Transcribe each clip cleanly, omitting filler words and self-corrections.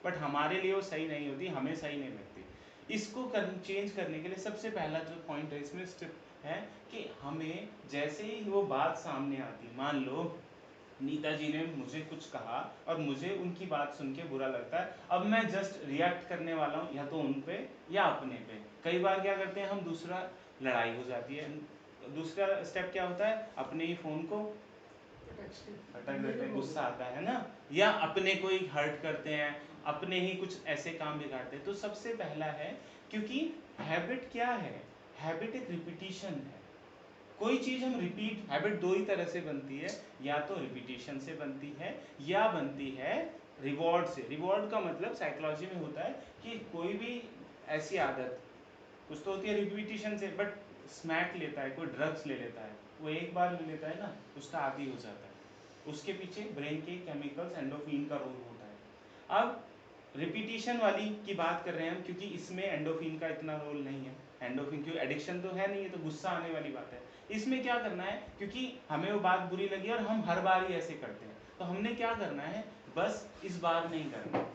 But हमारे लिए वो सही नहीं होती, हमें सही नहीं लगती। इसको चेंज करने के लिए सबसे पहला जो पॉइंट है इसमें स्टेप है कि हमें जैसे ही वो बात सामने आती, मान लो नीता जी ने मुझे कुछ कहा और मुझे उनकी बात सुन के बुरा लगता है, अब मैं जस्ट रिएक्ट करने वाला हूँ या तो उन पे या अपने पे। कई बार क्या करते हैं हम, दूसरा लड़ाई हो जाती है, दूसरा स्टेप क्या होता है, अपने ही फ़ोन को अटक देते हैं, गुस्सा आता है ना, या अपने को ही हर्ट करते हैं, अपने ही कुछ ऐसे काम बिगाड़ते हैं। तो सबसे पहला है, क्योंकि हैबिट क्या है, हैबिट एक रिपीटिशन है। कोई चीज़ हम रिपीट, हैबिट दो ही तरह से बनती है, या तो रिपीटिशन से बनती है या बनती है रिवॉर्ड से। रिवॉर्ड का मतलब साइकोलॉजी में होता है कि कोई भी ऐसी आदत, कुछ तो होती है रिपीटिशन से, बट स्मैक लेता है, कोई ड्रग्स ले लेता है, वो एक बार ले लेता है ना, उसका आदी हो जाता है। उसके पीछे ब्रेन के केमिकल्स एंडोफिन का रोल होता है। अब रिपीटिशन वाली की बात कर रहे हैं हम, क्योंकि इसमें एंडोफिन का इतना रोल नहीं है। एंडोफिन क्यों, एडिक्शन तो है नहीं, है तो गुस्सा आने वाली बात है। इसमें क्या करना है, क्योंकि हमें वो बात बुरी लगी और हम हर बार ही ऐसे करते हैं, तो हमने क्या करना है, बस इस बार नहीं करना।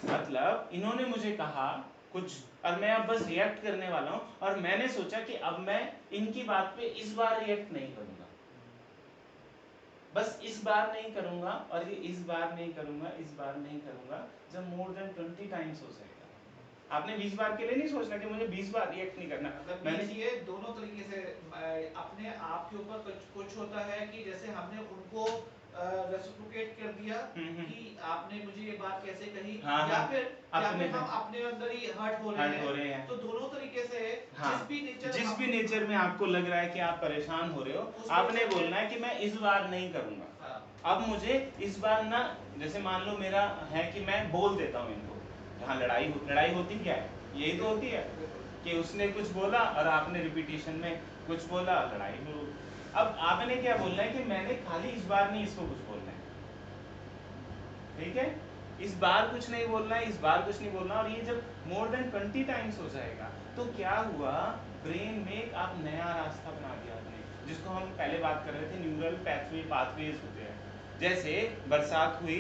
मतलब इन्होंने मुझे कहा कुछ और मैं अब बस रिएक्ट करने वाला हूं, और मैंने सोचा कि अब मैं इनकी बात पे इस बार रिएक्ट नहीं करूंगा, बस इस बार नहीं करूंगा, और ये इस बार नहीं करूंगा, इस बार नहीं करूंगा। जब मोर देन 20 टाइम्स हो जाएगा, आपने 20 बार के लिए नहीं सोचना कि मुझे 20 बार रिएक्ट नहीं करना। मतलब मैंने ये दोनों तरीके से अपने आप के ऊपर कुछ होता है कि जैसे हमने उनको रेसिप्रोकेट कर दिया कि आपने मुझे ये बात कैसे कही, हाँ, या हाँ, फिर हम अपने अंदर ही हर्ट हो रहे हैं। तो दोनों तरीके से हाँ, जिस भी नेचर में आपको लग रहा है कि आप परेशान हो रहे हो, आपने बोलना है कि मैं इस बार नहीं करूंगा। हाँ। अब मुझे इस बार ना, जैसे मान लो मेरा है कि मैं बोल देता हूँ इनको, जहाँ लड़ाई होती क्या है, यही तो होती है कि उसने कुछ बोला और आपने रिपीटिशन में कुछ बोला, लड़ाई हो। अब आपने क्या बोलना है कि मैंने खाली इस बार नहीं इसको कुछ बोलना है, ठीक है, इस बार कुछ नहीं बोलना है, इस बार कुछ नहीं बोलना। और ये जब मोर देन 20 टाइम्स हो जाएगा, तो क्या हुआ, ब्रेन में एक आप नया रास्ता बना दिया आपने, जिसको हम पहले बात कर रहे थे, न्यूरल पाथवेज होते हैं। जैसे बरसात हुई,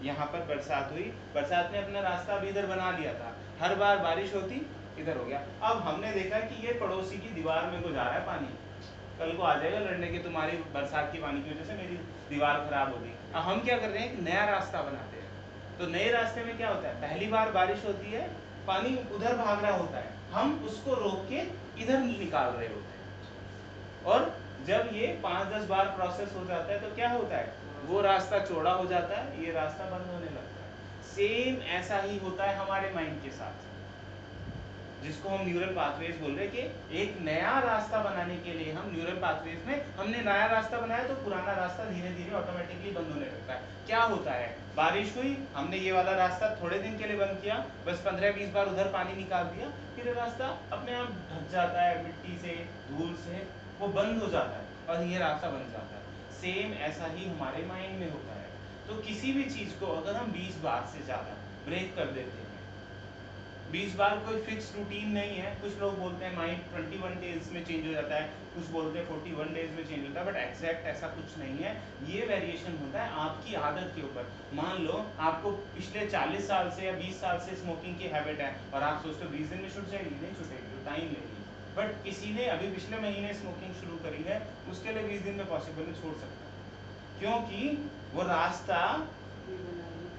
यहाँ पर बरसात हुई, बरसात ने अपना रास्ता अभी इधर बना लिया था, हर बार बारिश होती इधर हो गया। अब हमने देखा कि ये पड़ोसी की दीवार में को जा रहा है पानी, कल को आ जाएगा लड़ने के, तुम्हारी बरसात की पानी की वजह से मेरी दीवार खराब हो गई। अब हम क्या कर रहे हैं, एक नया रास्ता बनाते हैं। तो नए रास्ते में क्या होता है, पहली बार बारिश होती है, पानी उधर भाग रहा होता है, हम उसको रोक के इधर निकाल रहे होते हैं। और जब ये 5-10 बार प्रोसेस हो जाता है, तो क्या होता है, वो रास्ता चौड़ा हो जाता है, ये रास्ता बंद होने लगता है। सेम ऐसा ही होता है हमारे माइंड के साथ, जिसको हम न्यूरल पाथवेज बोल रहे हैं कि एक नया रास्ता बनाने के लिए हम न्यूरल पाथवेज में हमने नया रास्ता बनाया, तो पुराना रास्ता धीरे धीरे ऑटोमेटिकली बंद होने लगता है। क्या होता है, बारिश हुई, हमने ये वाला रास्ता थोड़े दिन के लिए बंद किया, बस 15-20 बार उधर पानी निकाल दिया, फिर रास्ता अपने आप ढक जाता है, मिट्टी से, धूल से वो बंद हो जाता है और ये रास्ता बन जाता है। सेम ऐसा ही हमारे माइंड में होता है। तो किसी भी चीज़ को अगर हम 20 बार से ज़्यादा ब्रेक कर देते हैं, 20 बार कोई फिक्स रूटीन नहीं है। कुछ लोग बोलते हैं माइंड 21 डेज में चेंज हो जाता है, कुछ बोलते हैं 41 डेज में चेंज होता है, बट एग्जैक्ट ऐसा कुछ नहीं है। ये वेरिएशन होता है आपकी आदत के ऊपर। मान लो आपको पिछले 40 साल से या 20 साल से स्मोकिंग की हैबिट है, और आप सोचते हो 20 दिन में छूट जाएगी, नहीं छूटेगी, टाइम लगेगी। बट किसी ने अभी पिछले महीने स्मोकिंग शुरू करी है, उसके लिए 20 दिन में पॉसिबल है, छोड़ सकता है, क्योंकि वो रास्ता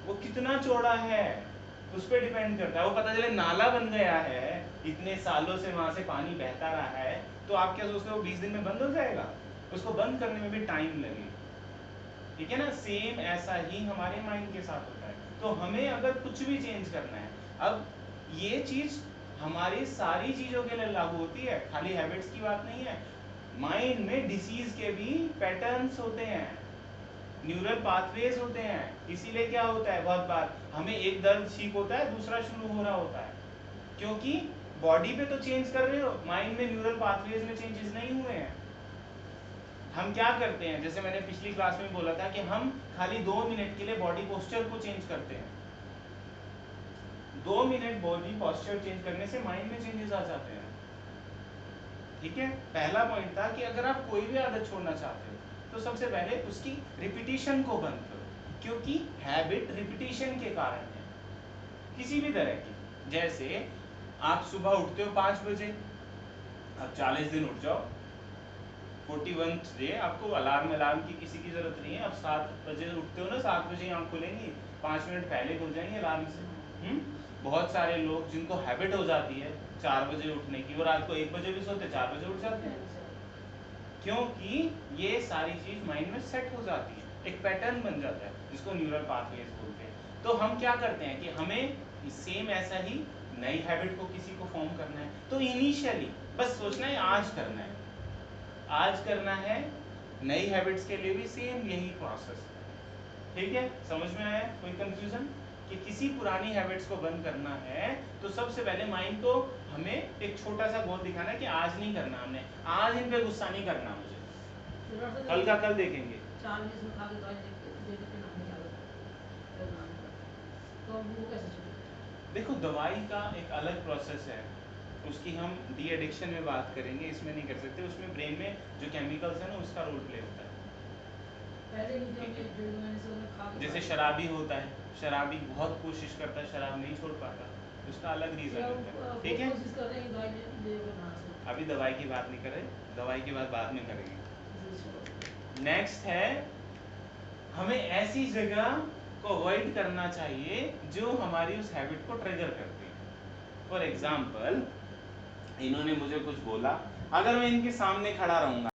वो कितना चौड़ा है उस पर डिपेंड करता है। वो पता चले नाला बन गया है, इतने सालों से वहां से पानी बहता रहा है, तो आप क्या सोचते हो 20 दिन में बंद हो जाएगा? उसको बंद करने में भी टाइम लगेगा, ठीक है ना। सेम ऐसा ही हमारे माइंड के साथ होता है। तो हमें अगर कुछ भी चेंज करना है, अब ये चीज हमारी सारी चीजों के लिए लागू होती है, खाली हैबिट्स की बात नहीं है। माइंड में डिसीज के भी पैटर्न्स होते हैं, न्यूरल पाथवेज होते हैं। इसीलिए क्या होता है, बहुत बार हमें एक दर्द ठीक होता है, दूसरा शुरू हो रहा होता है, क्योंकि बॉडी पे तो चेंज कर रहे हो, माइंड में न्यूरल पाथवेज में चेंजेस नहीं हुए हैं। हम क्या करते हैं, जैसे मैंने पिछली क्लास में बोला था कि हम खाली 2 मिनट के लिए बॉडी पोस्चर को चेंज करते हैं। 2 मिनट बॉडी पोस्चर चेंज करने से माइंड में चेंजेस आ जाते हैं, ठीक है। पहला पॉइंट था कि अगर आप कोई भी आदत छोड़ना चाहते हो, तो सबसे पहले उसकी रिपीटिशन को बंद करो, क्योंकि हैबिट रिपीटिशन के कारण है। किसी भी तरह की। जैसे आप सुबह उठते हो 5 बजे, अब 40 दिन उठ जाओ, 41 डे आपको अलार्म की किसी की जरूरत नहीं है। अब 7 बजे उठते हो ना, 7 बजे आँख खुलेंगी, 5 मिनट पहले खुल जाएंगे अलार्म से। बहुत सारे लोग जिनको हैबिट हो जाती है 4 बजे उठने की, वो रात को 1 बजे भी सोते 4 बजे उठ जाते हैं, क्योंकि ये सारी चीज माइंड में सेट हो जाती है, एक पैटर्न बन जाता है जिसको न्यूरल पाथवेज बोलते हैं। तो हम क्या करते हैं कि हमें सेम ऐसा ही नई हैबिट को किसी को फॉर्म करना है, तो इनिशियली बस सोचना है आज करना है, आज करना है। नई हैबिट्स के लिए भी सेम यही प्रोसेस है, ठीक है? समझ में आया? कोई कंफ्यूजन? कि किसी पुरानी हैबिट्स को बंद करना है तो सबसे पहले माइंड को हमें एक छोटा सा गोल दिखाना है कि आज नहीं करना, हमने आज इन पे गुस्सा नहीं करना, मुझे कल का कल देखेंगे। देखो दवाई का एक अलग प्रोसेस है, उसकी हम डी एडिक्शन में बात करेंगे, इसमें नहीं कर सकते। उसमें ब्रेन में जो केमिकल्स है ना उसका रोल प्ले होता है। जैसे शराबी होता है, शराबी बहुत कोशिश करता है, शराब नहीं छोड़ पाता, उसका अलग रीजन होता है, ठीक है? अभी दवाई की बात नहीं करें, दवाई की बात बाद में करेंगे। नेक्स्ट है, हमें ऐसी जगह को अवॉइड करना चाहिए जो हमारी उस हैबिट को ट्रिगर करती है। फॉर एग्जाम्पल, इन्होंने मुझे कुछ बोला, अगर मैं इनके सामने खड़ा रहूंगा